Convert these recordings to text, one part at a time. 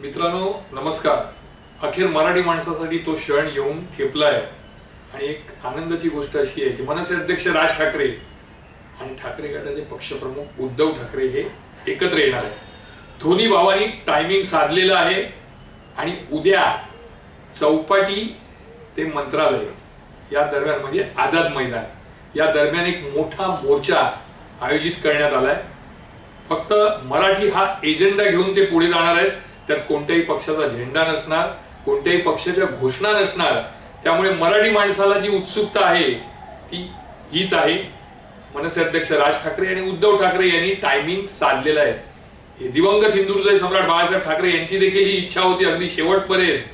मित्रांनो नमस्कार. अखेर मराठी माणसासाठी तो क्षण येऊन ठेपलाय आणि एक आनंदाची गोष्ट अशी आहे की मनसे अध्यक्ष राज ठाकरे आणि ठाकरे गटाचे पक्षप्रमुख उद्धव ठाकरे हे एकत्र येणार आहेत. दोन्ही भावांनी टायमिंग साधलेलं आहे आणि उद्या चौपाटी ते मंत्रालय या दरम्यान म्हणजे आझाद मैदान या दरम्यान एक मोठा मोर्चा आयोजित करण्यात आलाय. फक्त मराठी हा एजेंडा घेऊन ते पुढे जाणार आहेत. त्यात कोणत्याही पक्षाचा झेंडा नसणार, कोणत्याही पक्षाच्या घोषणा नसणार. त्यामुळे मराठी माणसाला जी उत्सुकता आहे ती हीच आहे. मनसे अध्यक्ष राज ठाकरे आणि उद्धव ठाकरे यांनी टायमिंग साधलेलं आहे. हे दिवंगत हिंदुत्वचे सम्राट बाळासाहेब ठाकरे यांची देखील ही इच्छा होती अगदी शेवटपर्यंत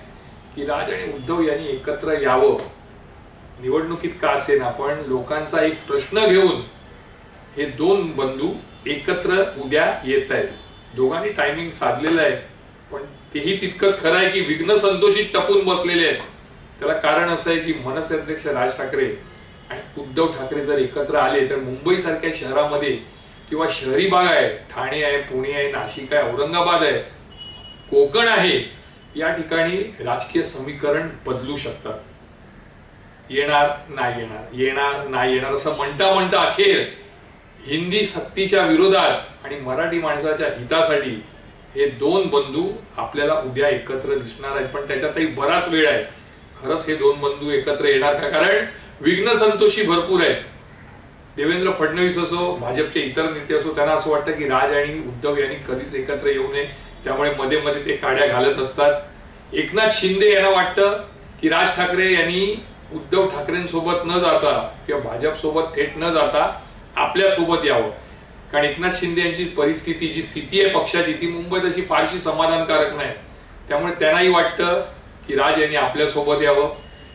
की राज आणि उद्धव यांनी एकत्र यावं. निवडणुकीत का असेना पण लोकांचा एक प्रश्न घेऊन हे दोन बंधू एकत्र उद्या येत आहेत. दोघांनी टायमिंग साधलेलं आहे पण तेही तितकंच खरं आहे की विघ्न संतोषी टपून बसलेले आहेत. त्याला कारण असं आहे की मनसे अध्यक्ष राज ठाकरे आणि उद्धव ठाकरे जर एकत्र आले तर मुंबई सारख्या शहरामध्ये किंवा शहरी भाग आहे, ठाणे आहे, पुणे आहे, नाशिक आहे, औरंगाबाद आहे, कोकण आहे, या ठिकाणी राजकीय समीकरण बदलू शकतात. येणार नाही येणार, येणार नाही येणार असं म्हणता म्हणता अखेर हिंदी सक्तीच्या विरोधात आणि मराठी माणसाच्या हितासाठी हे दोन बंधू आपल्याला उद्या एकत्र दिसणार आहेत. पण त्याच्यातही बराच वेळ आहे. खरंच हे दोन बंधू एकत्र येणार का? कारण विघ्न संतोषी भरपूर आहेत. देवेंद्र फडणवीस असो, भाजपचे इतर नेते असो, त्यांना असं वाटतं की राज आणि उद्धव यांनी कधीच एकत्र येऊ नये, त्यामुळे मध्ये मध्ये ते काड्या घालत असतात. एकनाथ शिंदे यांना वाटतं की राज ठाकरे यांनी उद्धव ठाकरेंसोबत न जाता किंवा भाजप सोबत थेट न जाता आपल्या सोबत यावं. कारण एकनाथ शिंदे यांची परिस्थिती जी स्थिती आहे पक्षाची ती मुंबईत अशी फारशी समाधानकारक नाही. त्यामुळे त्यांनाही वाटतं की राज यांनी आपल्या सोबत यावं.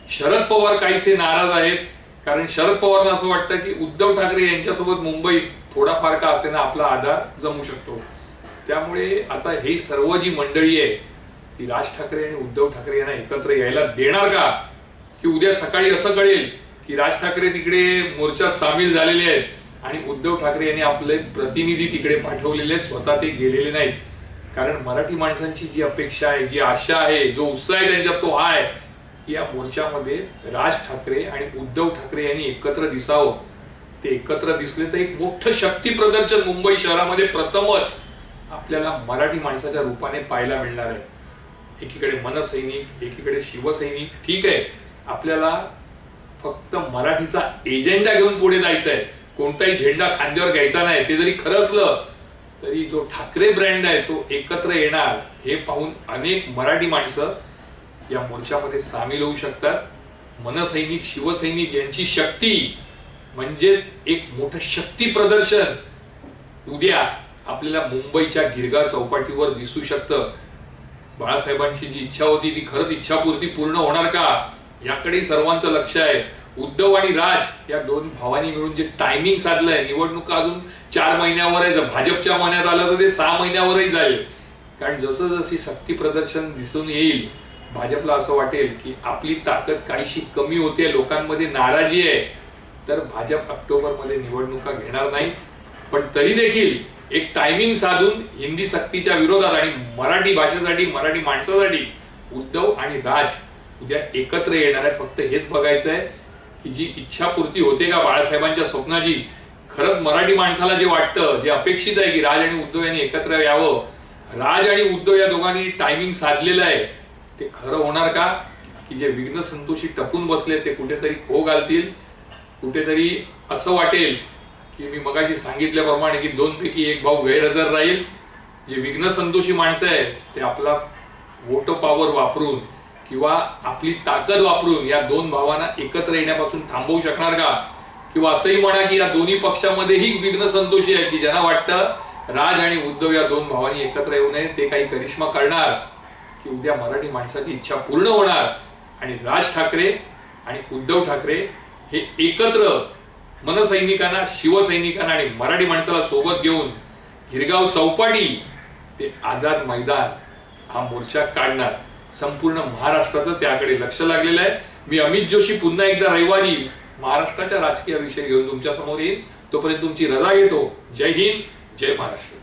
शरद पवार काहीसे नाराज आहेत कारण शरद पवारांना असं वाटतं की उद्धव ठाकरे यांच्यासोबत मुंबईत थोडाफार का असेना आपला आधार जमू शकतो. त्यामुळे आता हे सर्व जी मंडळी आहे ती राज ठाकरे आणि उद्धव ठाकरे यांना एकत्र यायला देणार का? की उद्या सकाळी असं कळेल की राज ठाकरे तिकडे मोर्चात सामील झालेले आहेत आणि उद्धव ठाकरे यांनी आपले प्रतिनिधी तिकडे पाठवलेले, स्वतः ते गेलेले नाहीत. कारण मराठी माणसांची जी अपेक्षा आहे, जी आशा आहे, जो उत्साह आहे त्यांच्यात तो हा आहे की या मोर्चामध्ये राज ठाकरे आणि उद्धव ठाकरे यांनी एकत्र दिसावं. ते एकत्र दिसले तर एक मोठं शक्ती प्रदर्शन मुंबई शहरामध्ये प्रथमच आपल्याला मराठी माणसाच्या रूपाने पाहायला मिळणार आहे. एकीकडे मनसैनिक, एकीकडे शिवसैनिक. ठीक आहे, आपल्याला फक्त मराठीचा एजेंडा घेऊन पुढे जायचं आहे, कोणताही झेंडा खांद्यावर घ्यायचा नाही. ते जरी खरं असलं तरी जो ठाकरे ब्रँड आहे तो एकत्र येणार हे पाहून अनेक मराठी माणसं या मोर्चामध्ये सामील होऊ शकतात. मनसैनिक, शिवसैनिक यांची शक्ती म्हणजेच एक मोठं शक्ती प्रदर्शन उद्या आपल्याला मुंबईच्या गिरगाव चौपाटीवर दिसू शकतं. बाळासाहेबांची जी इच्छा होती ती खरंच इच्छापूर्ती पूर्ण होणार का याकडे सर्वांचं लक्ष आहे. उद्धव आणि राज या दोन भावांनी मिळून जे टायमिंग साधलंय, निवडणुका अजून 4 महिन्यावर आहे. जर भाजपच्या मनात आलं तर ते 6 महिन्यावरही जाईल. कारण जसं जशी शक्ती प्रदर्शन दिसून येईल भाजपला असं वाटेल की आपली ताकद काहीशी कमी होते, लोकांमध्ये नाराजी आहे, तर भाजप ऑक्टोबरमध्ये निवडणुका घेणार नाही. पण तरी देखील एक टायमिंग साधून हिंदी सक्तीच्या विरोधात आणि मराठी भाषेसाठी, मराठी माणसासाठी उद्धव आणि राज उद्या एकत्र येणार आहे. फक्त हेच बघायचं आहे की जी इच्छापूर्ती होते का बाळासाहेबांच्या स्वप्नाची. खरंच मराठी माणसाला जे वाटतं, जे अपेक्षित आहे की राज आणि उद्धव यांनी एकत्र यावं, राज आणि उद्धव या दोघांनी टायमिंग साधलेलं आहे, ते खरं होणार का? की जे विघ्न संतोषी टपून बसले ते कुठेतरी खो घालतील. कुठेतरी असं वाटेल की मी मगाशी सांगितल्याप्रमाणे की 2 पैकी 1 भाऊ गैरहजर राहील. जे विघ्न संतोषी माणसं आहे ते आपला वोट पॉवर वापरून किंवा आपली ताकद वापरून या दोन भावांना एकत्र येण्यापासून थांबवू शकणार का? किंवा असंही म्हणा की या दोन्ही पक्षामध्येही विघ्न संतोषी आहेत की ज्यांना वाटतं राज आणि उद्धव या दोन भावांनी एकत्र येऊ नये. ते काही करिश्मा करणार की उद्या मराठी माणसाची इच्छा पूर्ण होणार आणि राज ठाकरे आणि उद्धव ठाकरे हे एकत्र मनसैनिकांना, शिवसैनिकांना आणि मराठी माणसाला सोबत घेऊन गिरगाव चौपाटी ते आझाद मैदान हा मोर्चा काढणार. संपूर्ण महाराष्ट्राचं त्याकडे लक्ष लागलेलं आहे. मी अमित जोशी पुन्हा एकदा रविवारी महाराष्ट्राच्या राजकीय विषय घेऊन तुमच्या समोर येईन. तोपर्यंत तुमची रजा घेतो. जय हिंद, जय महाराष्ट्र.